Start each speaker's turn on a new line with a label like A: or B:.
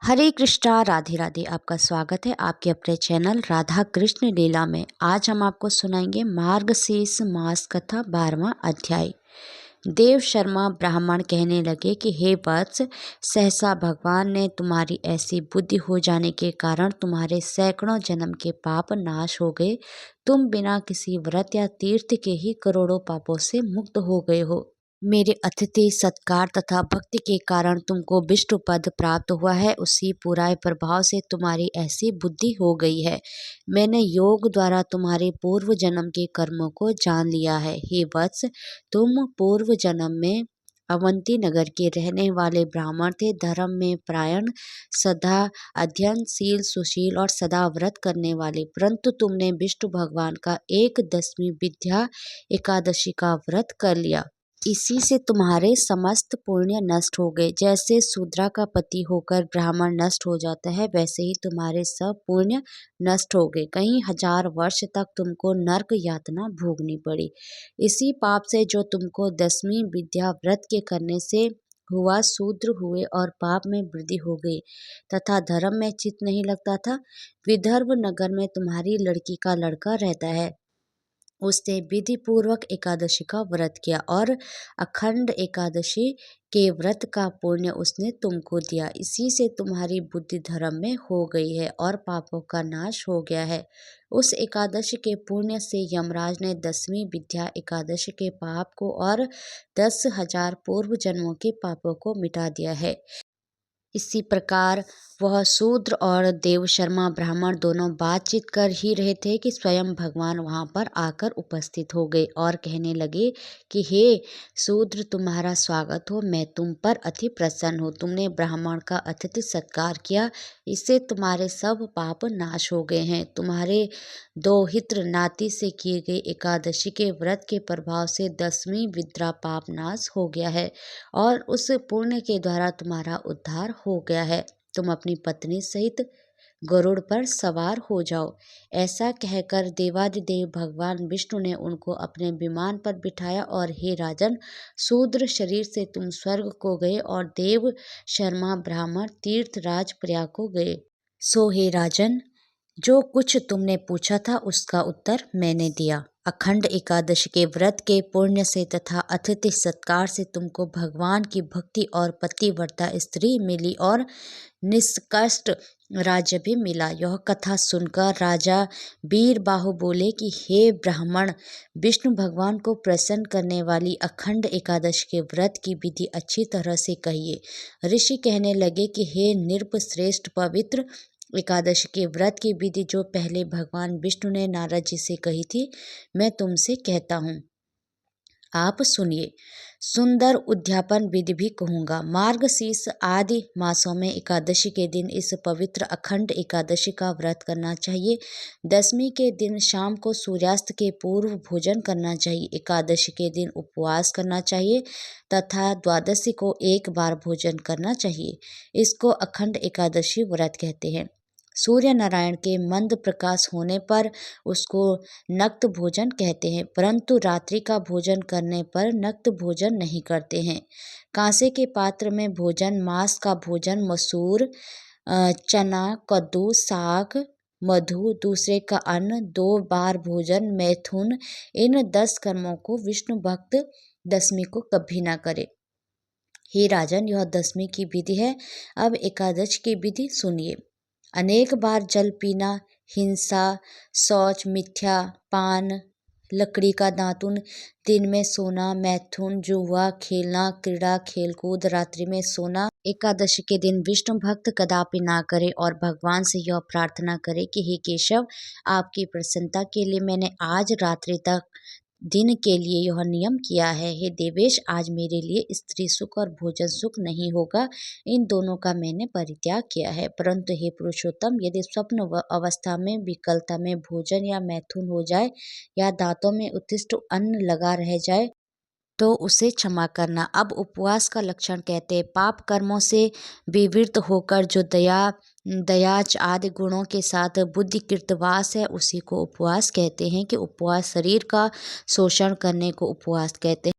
A: हरे कृष्णा राधे राधे। आपका स्वागत है आपके अपने चैनल राधा कृष्ण लीला में। आज हम आपको सुनाएंगे मार्गशीर्ष मास कथा 12वां अध्याय। देव शर्मा ब्राह्मण कहने लगे कि हे वत्स, सहसा भगवान ने तुम्हारी ऐसी बुद्धि हो जाने के कारण तुम्हारे सैकड़ों जन्म के पाप नाश हो गए। तुम बिना किसी व्रत या तीर्थ के ही करोड़ों पापों से मुक्त हो गए हो। मेरे अतिथि सत्कार तथा भक्ति के कारण तुमको विष्णु पद प्राप्त हुआ है। उसी पूरा प्रभाव से तुम्हारी ऐसी बुद्धि हो गई है। मैंने योग द्वारा तुम्हारे पूर्व जन्म के कर्मों को जान लिया है। हे वत्स, तुम पूर्व जन्म में अवंती नगर के रहने वाले ब्राह्मण थे। धर्म में प्रायण, सदा अध्ययनशील, सुशील और सदा व्रत करने वाले, परंतु तुमने विष्णु भगवान का 10वीं विद्या एकादशी का व्रत कर लिया। इसी से तुम्हारे समस्त पुण्य नष्ट हो गए। जैसे शूद्रा का पति होकर ब्राह्मण नष्ट हो जाता है, वैसे ही तुम्हारे सब पुण्य नष्ट हो गए। कई हजार वर्ष तक तुमको नरक यातना भोगनी पड़ी। इसी पाप से जो तुमको 10वीं विद्या व्रत के करने से हुआ, शूद्र हुए और पाप में वृद्धि हो गई तथा धर्म में चित्त नहीं लगता था। विदर्भ नगर में तुम्हारी लड़की का लड़का रहता है। उसने विधि पूर्वक एकादशी का व्रत किया और अखंड एकादशी के व्रत का पुण्य उसने तुमको दिया। इसी से तुम्हारी बुद्धि धर्म में हो गई है और पापों का नाश हो गया है। उस एकादशी के पुण्य से यमराज ने 10वीं विद्या एकादशी के पाप को और 10,000 पूर्व जन्मों के पापों को मिटा दिया है। इसी प्रकार वह शूद्र और देव शर्मा ब्राह्मण दोनों बातचीत कर ही रहे थे कि स्वयं भगवान वहां पर आकर उपस्थित हो गए और कहने लगे कि हे शूद्र, तुम्हारा स्वागत हो। मैं तुम पर अति प्रसन्न हूँ। तुमने ब्राह्मण का अतिथि सत्कार किया, इससे तुम्हारे सब पाप नाश हो गए हैं। तुम्हारे दौहित्र नाती से किए गए एकादशी के व्रत के प्रभाव से 10वीं विद्या पाप नाश हो गया है और उस पुण्य के द्वारा तुम्हारा उद्धार हो गया है। तुम अपनी पत्नी सहित गरुड़ पर सवार हो जाओ। ऐसा कहकर देवादिदेव भगवान विष्णु ने उनको अपने विमान पर बिठाया और हे राजन, शूद्र शरीर से तुम स्वर्ग को गए और देव शर्मा ब्राह्मण तीर्थराज प्रयाग को गए। सो हे राजन, जो कुछ तुमने पूछा था उसका उत्तर मैंने दिया। अखंड एकादशी के व्रत के पुण्य से तथा अतिथि सत्कार से तुमको भगवान की भक्ति और पतिव्रता स्त्री मिली और निष्कष्ट राज्य भी मिला। यह कथा सुनकर राजा वीरबाहु बोले कि हे ब्राह्मण, विष्णु भगवान को प्रसन्न करने वाली अखंड एकादशी के व्रत की विधि अच्छी तरह से कहिए। ऋषि कहने लगे कि हे नृपश्रेष्ठ, पवित्र एकादशी के व्रत की विधि जो पहले भगवान विष्णु ने नारद जी से कही थी, मैं तुमसे कहता हूँ, आप सुनिए। सुंदर उद्यापन विधि भी कहूँगा। मार्गशीर्ष आदि मासों में एकादशी के दिन इस पवित्र अखंड एकादशी का व्रत करना चाहिए। 10वीं के दिन शाम को सूर्यास्त के पूर्व भोजन करना चाहिए। एकादशी के दिन उपवास करना चाहिए तथा द्वादशी को एक बार भोजन करना चाहिए। इसको अखंड एकादशी व्रत कहते हैं। सूर्य नारायण के मंद प्रकाश होने पर उसको नक्त भोजन कहते हैं, परंतु रात्रि का भोजन करने पर नक्त भोजन नहीं करते हैं। कांसे के पात्र में भोजन, मांस का भोजन, मसूर, चना, कद्दू, साग, मधु, दूसरे का अन्न, 2 बार भोजन, मैथुन, इन 10 कर्मों को विष्णु भक्त 10वीं को कभी ना करे। हे राजन, यह 10वीं की विधि है। अब एकादश की विधि सुनिए। अनेक बार जल पीना, हिंसा, शौच, मिथ्या, पान, लकड़ी का दातुन, दिन में सोना, मैथुन, जुआ खेलना, क्रीड़ा, खेलकूद, रात्रि में सोना, एकादशी के दिन विष्णु भक्त कदापि ना करे और भगवान से यह प्रार्थना करे कि हे केशव, आपकी प्रसन्नता के लिए मैंने आज रात्रि तक दिन के लिए यह नियम किया है। हे देवेश, आज मेरे लिए स्त्री सुख और भोजन सुख नहीं होगा। इन दोनों का मैंने परित्याग किया है। परंतु हे पुरुषोत्तम, यदि स्वप्न अवस्था में विकलता में भोजन या मैथुन हो जाए या दांतों में उत्तिष्ठ अन्न लगा रह जाए तो उसे क्षमा करना। अब उपवास का लक्षण कहते हैं। पाप कर्मों से विवृत होकर जो दयाच आदि गुणों के साथ बुद्धि कृतवास है, उसी को उपवास कहते हैं। कि उपवास शरीर का शोषण करने को उपवास कहते हैं।